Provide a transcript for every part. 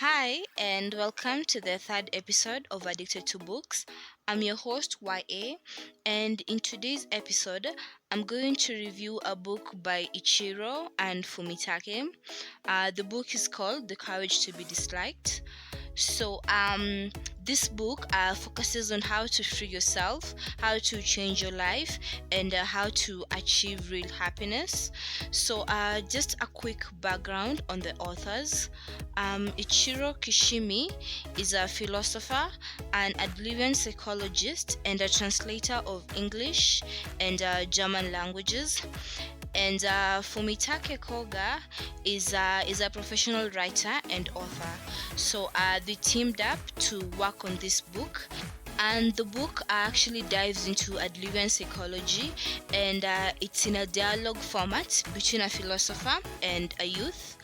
Hi, and welcome to the third episode of Addicted to Books. I'm your host, YA, and in today's episode, I'm going to review a book by Ichiro and Fumitake. The book is called The Courage to be Disliked. This book focuses on how to free yourself, how to change your life, and how to achieve real happiness. Just a quick background on the authors. Ichiro Kishimi is a philosopher, an Adlerian psychologist, and a translator of English and German languages. And Fumitake Kago is a professional writer and author. They teamed up to work on this book. And the book actually dives into Adlerian psychology, and it's in a dialogue format between a philosopher and a youth.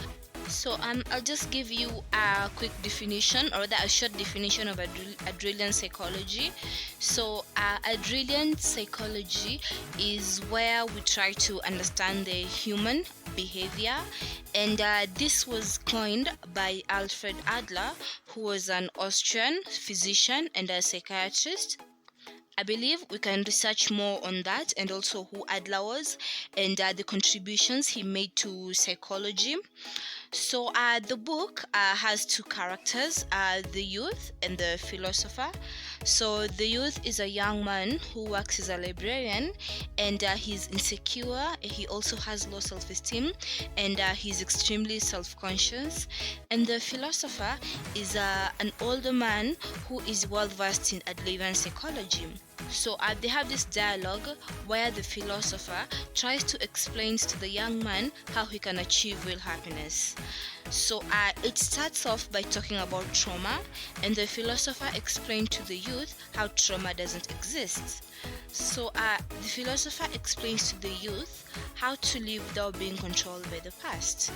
I'll just give you a quick definition, or rather a short definition of Adlerian psychology. Adlerian psychology is where we try to understand the human behavior, and this was coined by Alfred Adler, who was an Austrian physician and a psychiatrist. I believe we can research more on that and also who Adler was and the contributions he made to psychology. The book has two characters, the youth and the philosopher. The youth is a young man who works as a librarian, and he's insecure. He also has low self-esteem, and he's extremely self-conscious. And the philosopher is an older man who is well versed in Adlerian psychology. They have this dialogue where the philosopher tries to explain to the young man how he can achieve real happiness. It starts off by talking about trauma, and the philosopher explained to the youth how trauma doesn't exist. The philosopher explains to the youth how to live without being controlled by the past.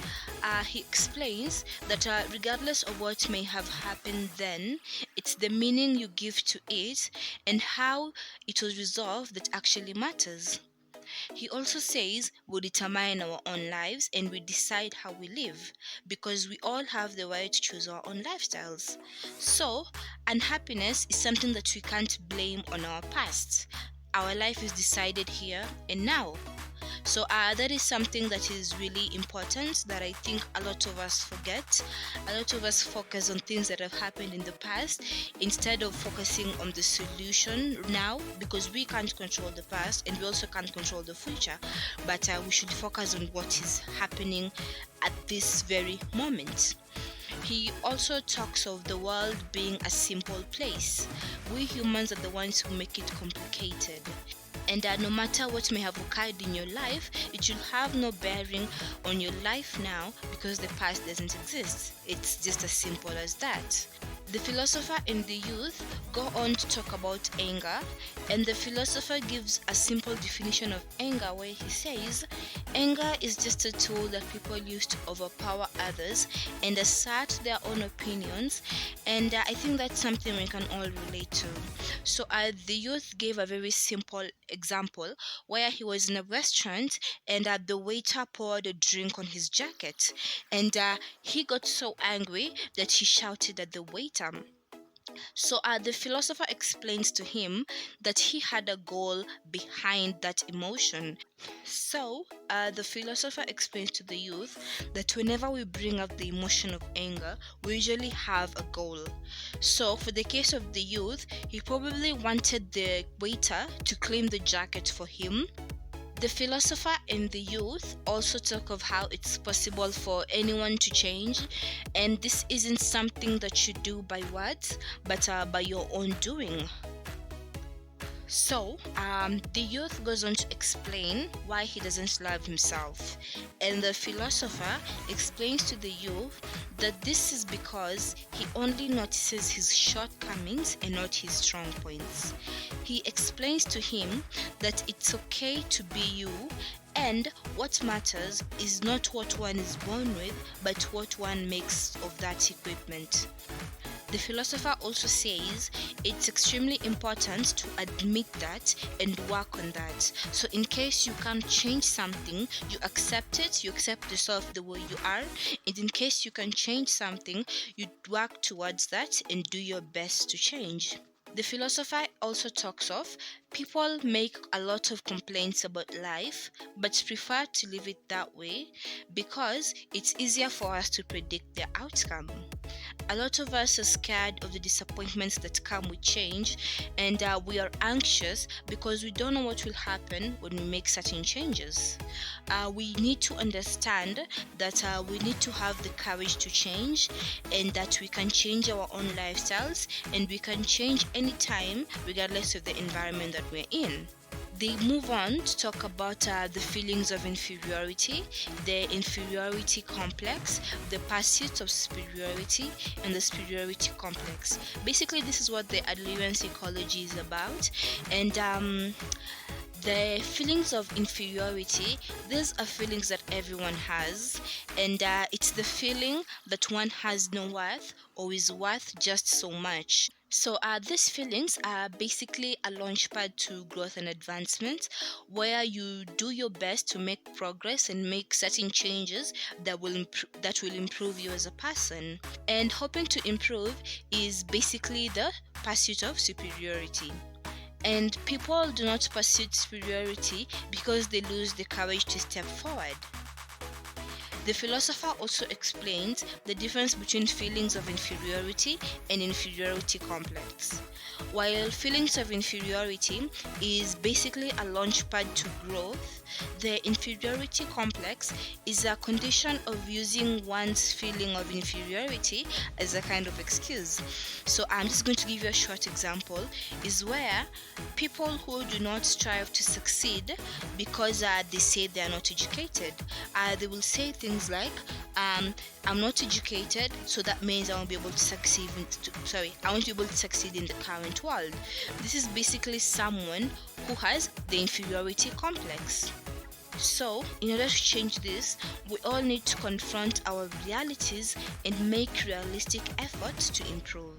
He explains that regardless of what may have happened then, it's the meaning you give to it and how it was resolved that actually matters. He also says we determine our own lives and we decide how we live because we all have the right to choose our own lifestyles. Unhappiness is something that we can't blame on our past. Our life is decided here and now. That is something that is really important that I think a lot of us forget. A lot of us focus on things that have happened in the past instead of focusing on the solution now, because we can't control the past and we also can't control the future. But we should focus on what is happening at this very moment. He also talks of the world being a simple place. We humans are the ones who make it complicated. And no matter what may have occurred in your life, it should have no bearing on your life now because the past doesn't exist. It's just as simple as that. The philosopher and the youth go on to talk about anger, and the philosopher gives a simple definition of anger where he says, anger is just a tool that people use to overpower others and assert their own opinions, and I think that's something we can all relate to. The youth gave a very simple example where he was in a restaurant and the waiter poured a drink on his jacket, and he got so angry that he shouted at the waiter. The philosopher explains to him that he had a goal behind that emotion. The philosopher explains to the youth that whenever we bring up the emotion of anger, we usually have a goal. For the case of the youth, he probably wanted the waiter to claim the jacket for him. The philosopher and the youth also talk of how it's possible for anyone to change, and this isn't something that you do by words, but by your own doing. The youth goes on to explain why he doesn't love himself, and the philosopher explains to the youth that this is because he only notices his shortcomings and not his strong points. He explains to him that it's okay to be you, and what matters is not what one is born with, but what one makes of that equipment. The philosopher also says it's extremely important to admit that and work on that. So in case you can't change something, you accept it, you accept yourself the way you are, and in case you can change something, you work towards that and do your best to change. The philosopher also talks of people make a lot of complaints about life but prefer to leave it that way because it's easier for us to predict the outcome. A lot of us are scared of the disappointments that come with change, and we are anxious because we don't know what will happen when we make certain changes. We need to understand that we need to have the courage to change, and that we can change our own lifestyles, and we can change anytime regardless of the environment that we're in. They move on to talk about the feelings of inferiority, the inferiority complex, the pursuit of superiority, and the superiority complex. Basically, this is what the Adlerian psychology is about. And the feelings of inferiority, these are feelings that everyone has, and it's the feeling that one has no worth or is worth just so much. So these feelings are basically a launchpad to growth and advancement, where you do your best to make progress and make certain changes that will improve you as a person. And hoping to improve is basically the pursuit of superiority. And people do not pursue superiority because they lose the courage to step forward. The philosopher also explains the difference between feelings of inferiority and inferiority complex. While feelings of inferiority is basically a launchpad to growth, the inferiority complex is a condition of using one's feeling of inferiority as a kind of excuse. So I'm just going to give you a short example, is where people who do not strive to succeed because they say they are not educated, they will say things like, I'm not educated, so that means I won't be able to succeed. I won't be able to succeed in the current world. This is basically someone who has the inferiority complex. So, in order to change this, we all need to confront our realities and make realistic efforts to improve.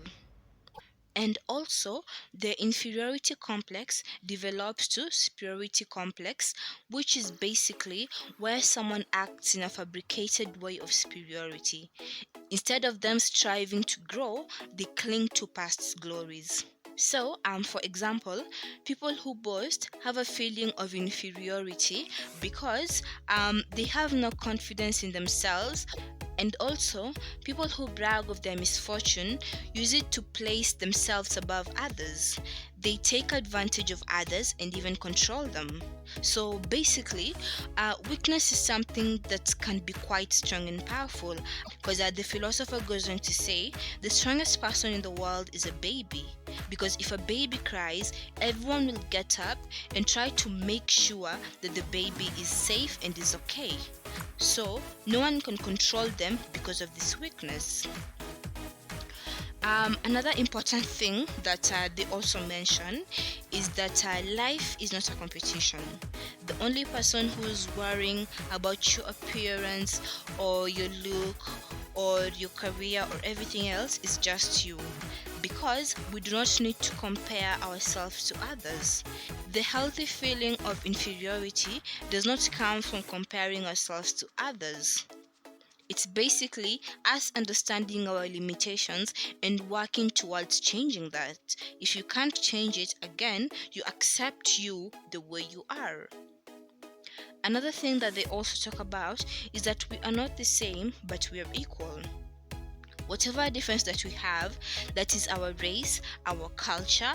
And also, the inferiority complex develops to superiority complex, which is basically where someone acts in a fabricated way of superiority. Instead of them striving to grow, they cling to past glories. So, for example, people who boast have a feeling of inferiority because they have no confidence in themselves. And also, people who brag of their misfortune use it to place themselves above others. They take advantage of others and even control them. So basically, weakness is something that can be quite strong and powerful, because the philosopher goes on to say the strongest person in the world is a baby. Because if a baby cries, everyone will get up and try to make sure that the baby is safe and is okay. So no one can control them because of this weakness. Another important thing that they also mention is that life is not a competition. The only person who's worrying about your appearance or your look or your career or everything else is just you, because we do not need to compare ourselves to others. The healthy feeling of inferiority does not come from comparing ourselves to others. It's basically us understanding our limitations and working towards changing that. If you can't change it, again, you accept you the way you are. Another thing that they also talk about is that we are not the same, but we are equal. Whatever difference that we have, that is our race, our culture,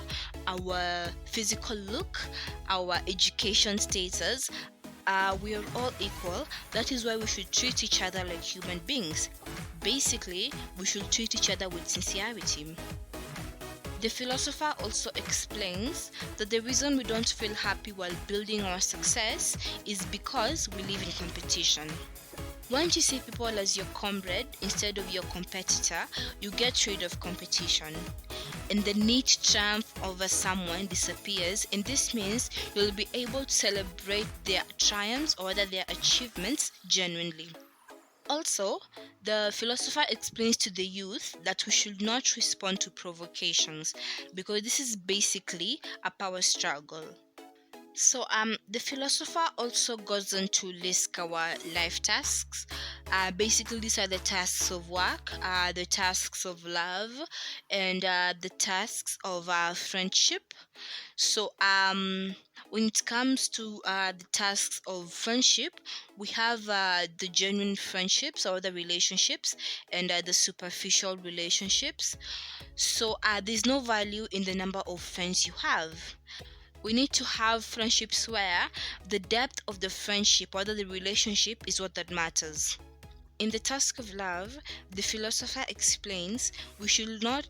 our physical look, our education status, we are all equal. That is why we should treat each other like human beings. Basically, we should treat each other with sincerity. The philosopher also explains that the reason we don't feel happy while building our success is because we live in competition. Once you see people as your comrade instead of your competitor, you get rid of competition, and the need to triumph over someone disappears, and this means you'll be able to celebrate their triumphs or their achievements genuinely. Also, the philosopher explains to the youth that we should not respond to provocations because this is basically a power struggle. So the philosopher also goes on to list our life tasks. Basically these are the tasks of work, the tasks of love, and the tasks of friendship. So when it comes to the tasks of friendship, we have the genuine friendships or the relationships, and the superficial relationships. So there's no value in the number of friends you have. We need to have friendships where the depth of the friendship or the relationship is what that matters. In the task of love, the philosopher explains we should not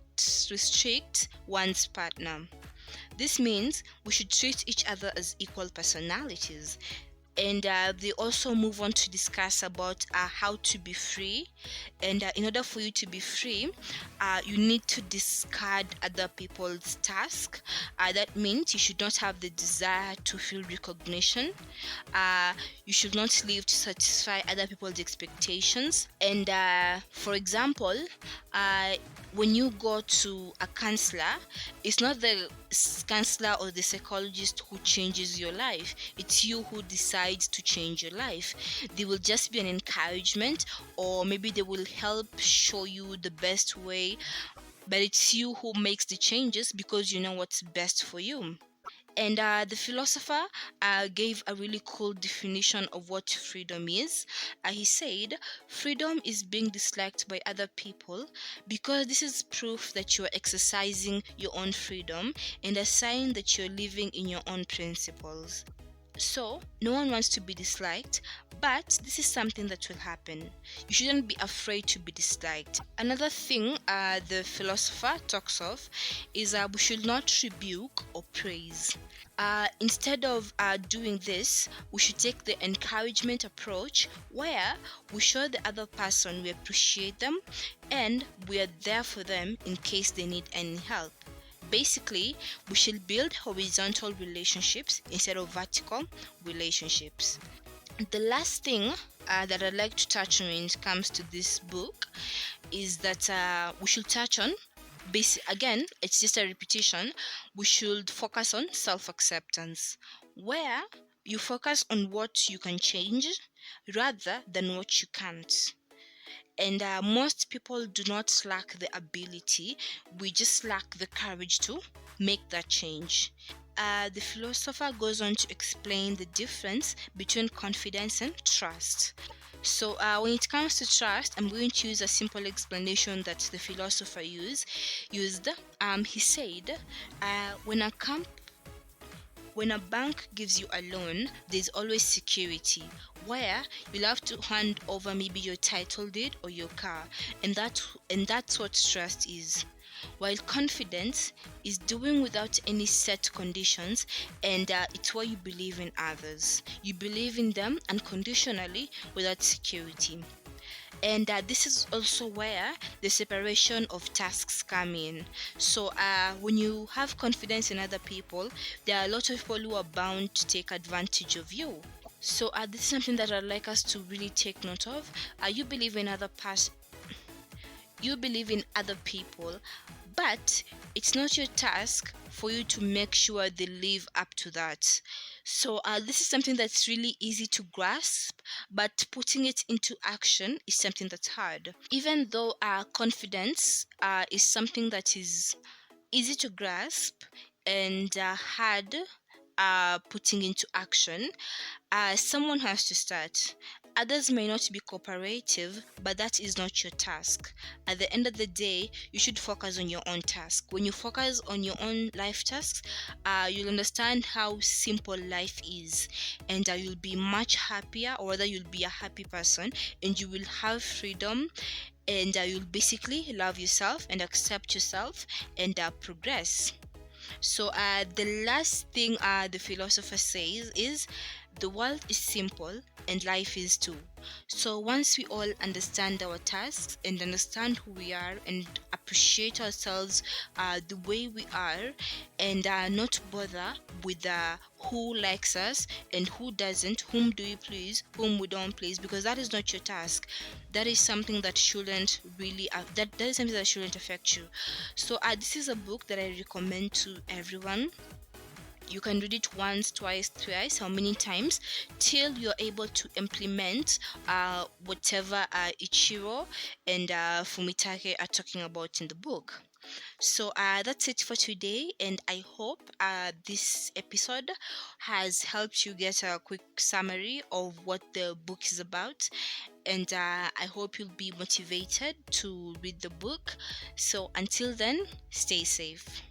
restrict one's partner. This means we should treat each other as equal personalities. And they also move on to discuss about how to be free. And in order for you to be free, you need to discard other people's task. That means you should not have the desire to feel recognition. uh, you should not live to satisfy other people's expectations. And for example, uh, when you go to a counselor, it's not the counselor or the psychologist who changes your life, it's you who decides to change your life. They will just be an encouragement, or maybe they will help show you the best way, but it's you who makes the changes because you know what's best for you. And the philosopher gave a really cool definition of what freedom is. He said, freedom is being disliked by other people because this is proof that you are exercising your own freedom and a sign that you're living in your own principles. So, no one wants to be disliked, but this is something that will happen. You shouldn't be afraid to be disliked. Another thing the philosopher talks of is we should not rebuke or praise. Instead of doing this, we should take the encouragement approach where we show the other person we appreciate them and we are there for them in case they need any help. Basically, we should build horizontal relationships instead of vertical relationships. The last thing that I'd like to touch on when it comes to this book is that we should touch on again, it's just a repetition. We should focus on self-acceptance, where you focus on what you can change rather than what you can't. And most people do not lack the ability, we just lack the courage to make that change. The philosopher goes on to explain the difference between confidence and trust. So, when it comes to trust, I'm going to use a simple explanation that the philosopher used. He said, when when a bank gives you a loan, there's always security, where you'll have to hand over maybe your title deed or your car, and that's what trust is. While confidence is doing without any set conditions, and it's where you believe in others. You believe in them unconditionally without security. And this is also where the separation of tasks come in. So when you have confidence in other people, there are a lot of people who are bound to take advantage of you. So this is something that I'd like us to really take note of. You believe in you believe in other people, but it's not your task for you to make sure they live up to that. So this is something that's really easy to grasp, but putting it into action is something that's hard. Even though confidence is something that is easy to grasp and hard putting into action, someone has to start. Others may not be cooperative, but that is not your task. At the end of the day, you should focus on your own task. When you focus on your own life tasks, you'll understand how simple life is, and you'll be much happier, or rather, you'll be a happy person, and you will have freedom, and you'll basically love yourself and accept yourself and progress. So the last thing the philosopher says is the world is simple and life is too. So once we all understand our tasks and understand who we are and appreciate ourselves the way we are, and not bother with who likes us and who doesn't, whom do we please, whom we don't please, because that is not your task. That is something that shouldn't really that is something that shouldn't affect you. So this is a book that I recommend to everyone. You can read it once, twice, thrice, how many times, till you're able to implement whatever Ichiro and Fumitake are talking about in the book. So that's it for today, and I hope this episode has helped you get a quick summary of what the book is about, and I hope you'll be motivated to read the book. So until then, stay safe.